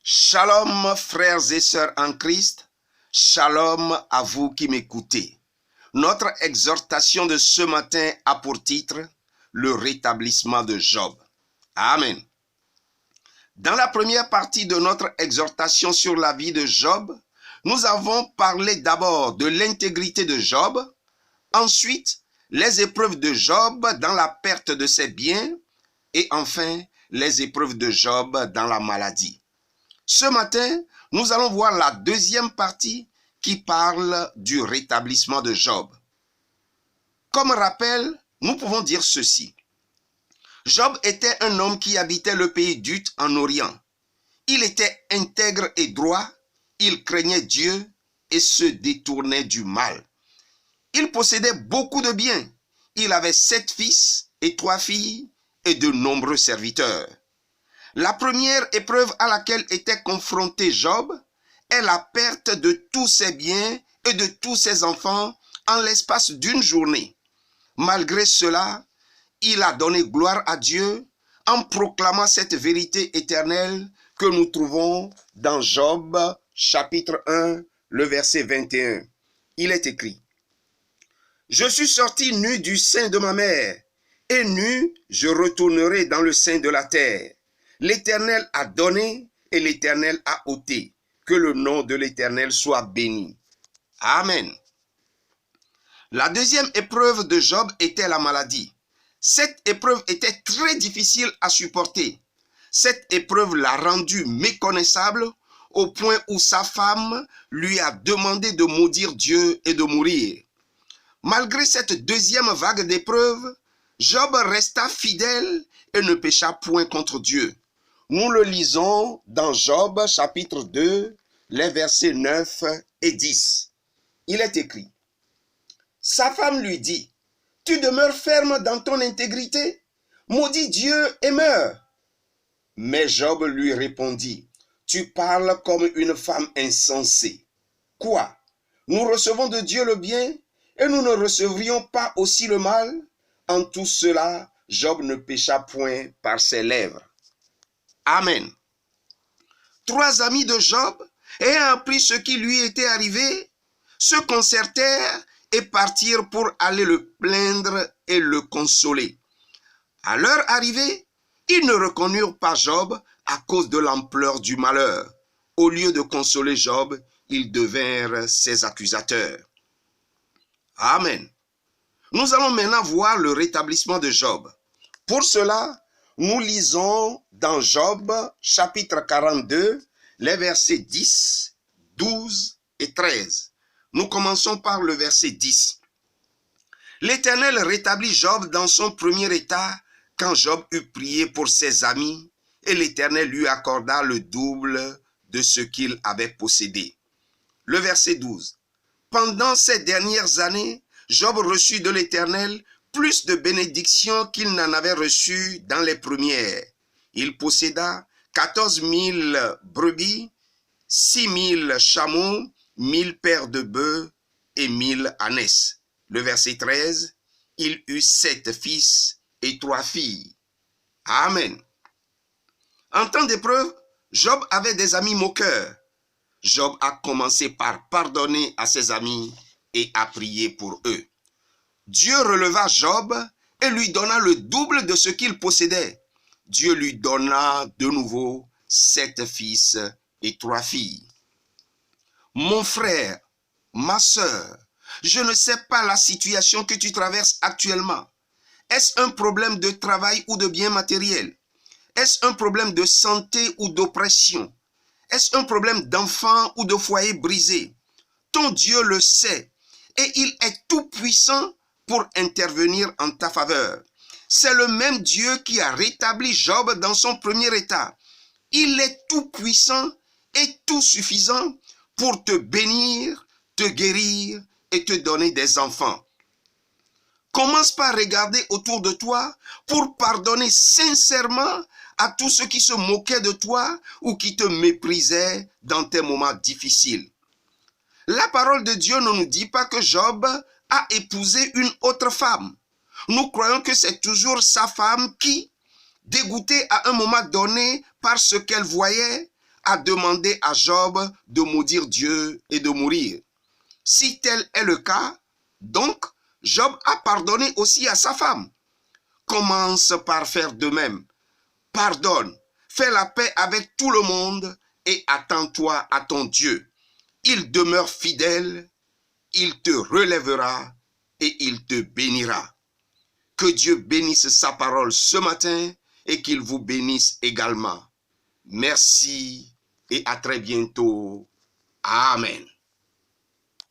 Shalom frères et sœurs en Christ, shalom à vous qui m'écoutez. Notre exhortation de ce matin a pour titre le rétablissement de Job. Amen. Dans la première partie de notre exhortation sur la vie de Job, nous avons parlé d'abord de l'intégrité de Job, ensuite les épreuves de Job dans la perte de ses biens et enfin les épreuves de Job dans la maladie. Ce matin, nous allons voir la deuxième partie qui parle du rétablissement de Job. Comme rappel, nous pouvons dire ceci. Job était un homme qui habitait le pays d'Ut en Orient. Il était intègre et droit, il craignait Dieu et se détournait du mal. Il possédait beaucoup de biens. Il avait 7 fils et 3 filles et de nombreux serviteurs. La première épreuve à laquelle était confronté Job est la perte de tous ses biens et de tous ses enfants en l'espace d'une journée. Malgré cela, il a donné gloire à Dieu en proclamant cette vérité éternelle que nous trouvons dans Job chapitre 1, le verset 21. Il est écrit: « Je suis sorti nu du sein de ma mère, et nu je retournerai dans le sein de la terre. L'Éternel a donné et l'Éternel a ôté. Que le nom de l'Éternel soit béni. » Amen. La deuxième épreuve de Job était la maladie. Cette épreuve était très difficile à supporter. Cette épreuve l'a rendu méconnaissable au point où sa femme lui a demandé de maudire Dieu et de mourir. Malgré cette deuxième vague d'épreuves, Job resta fidèle et ne pécha point contre Dieu. Nous le lisons dans Job chapitre 2, les versets 9 et 10. Il est écrit: « Sa femme lui dit, « Tu demeures ferme dans ton intégrité, maudis Dieu et meurs. » Mais Job lui répondit, « Tu parles comme une femme insensée. Quoi? Nous recevons de Dieu le bien et nous ne recevrions pas aussi le mal? » En tout cela, Job ne pécha point par ses lèvres. Amen. 3 amis de Job, ayant appris ce qui lui était arrivé, se concertèrent et partirent pour aller le plaindre et le consoler. À leur arrivée, ils ne reconnurent pas Job à cause de l'ampleur du malheur. Au lieu de consoler Job, ils devinrent ses accusateurs. Amen. Nous allons maintenant voir le rétablissement de Job. Pour cela, nous lisons dans Job chapitre 42, les versets 10, 12 et 13. Nous commençons par le verset 10. L'Éternel rétablit Job dans son premier état quand Job eut prié pour ses amis et l'Éternel lui accorda le double de ce qu'il avait possédé. Le verset 12. Pendant ces dernières années, Job reçut de l'Éternel plus de bénédictions qu'il n'en avait reçu dans les premières. Il posséda 14 000 brebis, 6 000 chameaux, 1000 paires de bœufs et 1000 ânesses. Le verset 13, il eut 7 fils et 3 filles. Amen. En temps d'épreuve, Job avait des amis moqueurs. Job a commencé par pardonner à ses amis et a prié pour eux. Dieu releva Job et lui donna le double de ce qu'il possédait. Dieu lui donna de nouveau 7 fils et 3 filles. Mon frère, ma sœur, je ne sais pas la situation que tu traverses actuellement. Est-ce un problème de travail ou de biens matériels? Est-ce un problème de santé ou d'oppression? Est-ce un problème d'enfant ou de foyer brisé? Ton Dieu le sait et il est tout puissant pour intervenir en ta faveur. C'est le même Dieu qui a rétabli Job dans son premier état. Il est tout puissant et tout suffisant pour te bénir, te guérir et te donner des enfants. Commence par regarder autour de toi pour pardonner sincèrement à tous ceux qui se moquaient de toi ou qui te méprisaient dans tes moments difficiles. La parole de Dieu ne nous dit pas que Job a épousé une autre femme. Nous croyons que c'est toujours sa femme qui, dégoûtée à un moment donné par ce qu'elle voyait, a demandé à Job de maudire Dieu et de mourir. Si tel est le cas, donc Job a pardonné aussi à sa femme. Commence par faire de même. Pardonne, fais la paix avec tout le monde et attends-toi à ton Dieu. Il demeure fidèle, il te relèvera et il te bénira. Que Dieu bénisse sa parole ce matin et qu'il vous bénisse également. Merci et à très bientôt. Amen.